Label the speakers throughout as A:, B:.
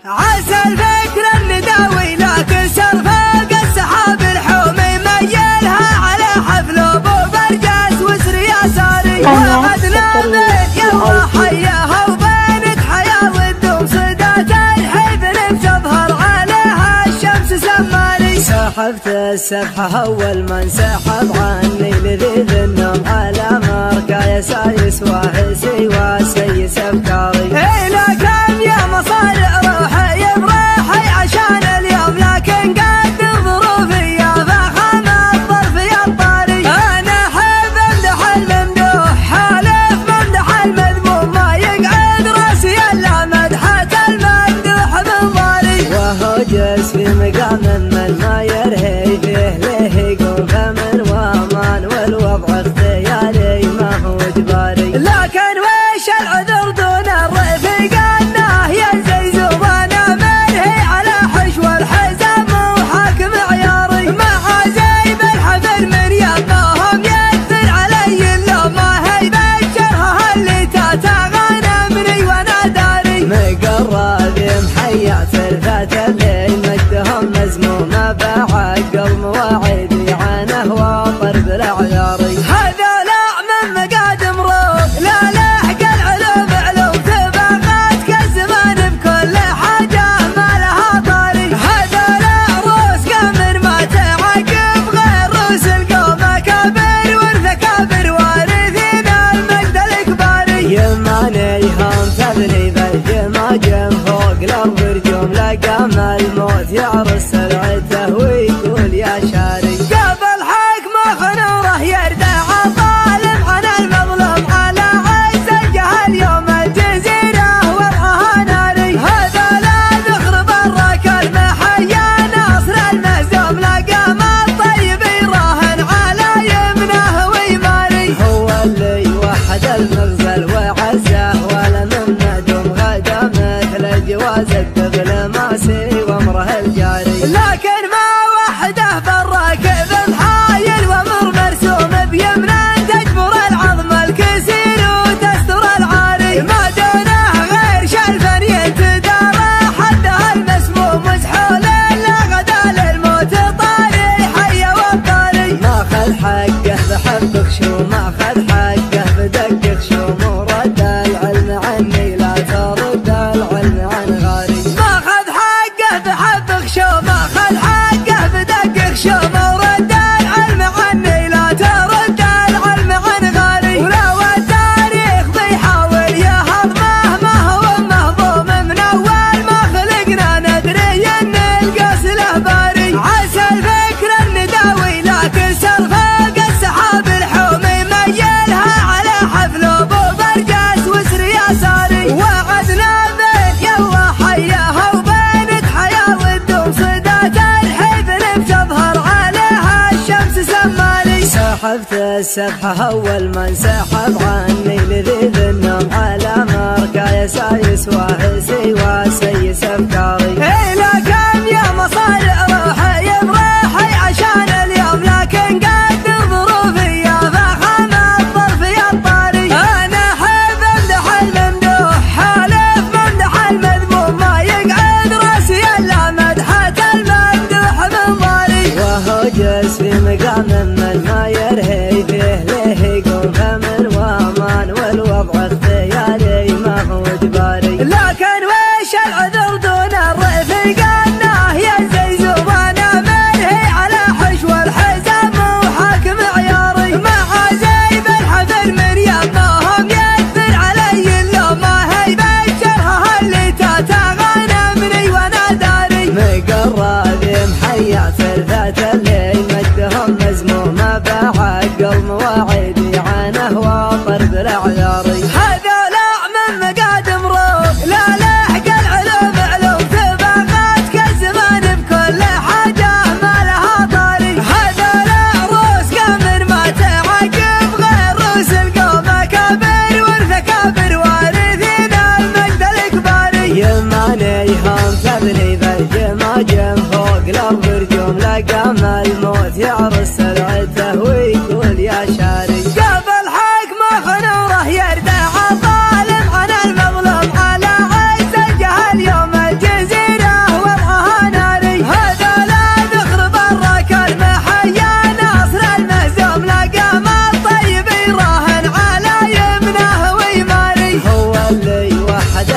A: عسى الفكر النداوي لكن سرفاق السحاب الحومي ميلها على حفل ابو برجاس وسر يساري وعدنا بين يلا حياها وبينك حياه والدوم صدات الحزن بتظهر عليها الشمس سماري. سحبت السبحه اول ما انسحب عني لذيذ النوم على مركا يسايس واهسي وسيس افكاري. الى كم يا مصارع روحي بروحي عشان اليوم لكن قدر ظروفي يا فخم الظرف يا الطاري. انا احب امدح الممدوح حالف ممدح المذموم ما يقعد راسي الا مدحه الممدوح بنظاري. وهو جلس في مقام من ما يرهي فيه له يقوم فمن وامان والوضع اختياري ما هو اجباري. لكن وش العذر دون الرفيق انه ينزل زبانه مرهي على حشو الحزام وحاكم عياري. مع زي بالحفل من يمهم يكثر علي اللوم ما هي بشرها اللي تتغنمني وانا داري. مقرب محيا ثلثة الليل مجدهم مزمومه بعقل مواعيدي عنه واطر بالاعياري. هذا لا من مقادم روح لا لحق العلوم علوم تبغات كالزمان بكل حاجه ما لها طاري. هذا لا روس قمر ما تعقب غير روس القوم اكابر والثكابر وارثين المجد الاكباري. يماني هم تبني بالجماجم فوق الارض رجوم لقام الموت يعرس سرعته ويقول يا شاري. قبل حكمه خنوره يردع الظالم عن المظلوم على عز الجهل يوم الجزيره وضعها ناري. هذا لا ذخر برك المحيا ناصر المهزوم لقام الطيب يراهن على يمنه ويماري. هو اللي وحد المغزل وعزه ولا من ندم غدا مثل جواز الدبل ماسي وامره الجاري. لكن ما وحده بالراكب محايل وامر مرسوم بيمنه تجبر العظم الكسير وتستر العاري. ما دونه غير شلفا ينتدارى حدها المسموم مسحول الا غدا للموت طاري حي والطاري. ماخذ حقه بحبك شو ماخذ حقه بدقك شو ورد العلم عني لا ترد العلم عن غاري. ماخذ حقه بحبك شو ماخذ حقه بدقك شو ورد العلم عني لا ترد العلم عن غاري. ولو التاريخ بيحاول يهضمه ما هو مهضوم من اول ما خلقنا ندري ان القاس له باري. عسى الفكر النداوي لكن سرفاق السحاب الحومي ميلها على حفل ابو برجاس وسر يساري. وعدنا بين يلا حياها وبينك حياه والدوم صدات الحزن بتظهر عليها الشمس سماري. سحبت السبحه اول ما انسحب عني لذيذ النوم على مركا يسايس واهسي وسيس افكاري. الى كم يا مصارع روحي بروحي عشان اليوم لكن قدر ظروفي يا فخم الظرف يا الطاري. انا احب امدح الممدوح حالف ممدح المذموم ما يقعد راسي الا مدحه الممدوح بنظاري. وهو جلس في مقام من ما يرهي فيه له يقوم فمن وامان والوضع اختياري ما هو اجباري. لكن وش العذر دون الرفيق انه ينزل زبانه مرهي على حشو الحزام وحاكم عياري. مع زي بالحفل من يمهم يكثر علي اللوم ما هي بشرها اللي تتغنمني وانا داري. مقرب محيا ثلثة الليل مجدهم مزمومه بعقل مواعيدي عنه واطر بالاعياري. هذا لا من مقادم روح لا لحق العلوم علوم تبغات كالزمان بكل حاجه ما لها طاري. هذا لا روس قمر ما تعقب غير روس القوم اكابر والثكابر وارثين المجد الاكباري. يماني هم تبني بالجماجم فوق الارض رجوم لقام الموت يعرس سرعته ويقول يا شاري. قبل حكمه خنوره يردع الظالم عن المظلوم على عز الجهل يوم الجزيره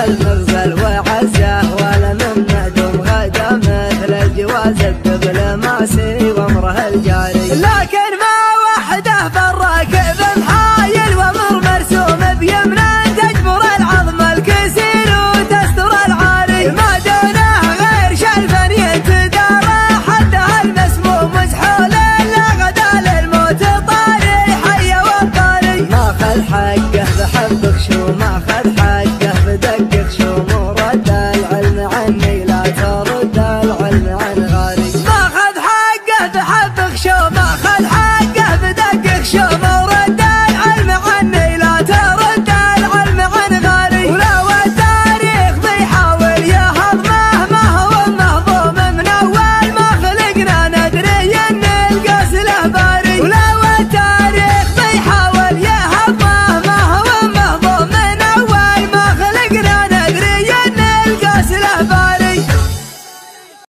A: المغزى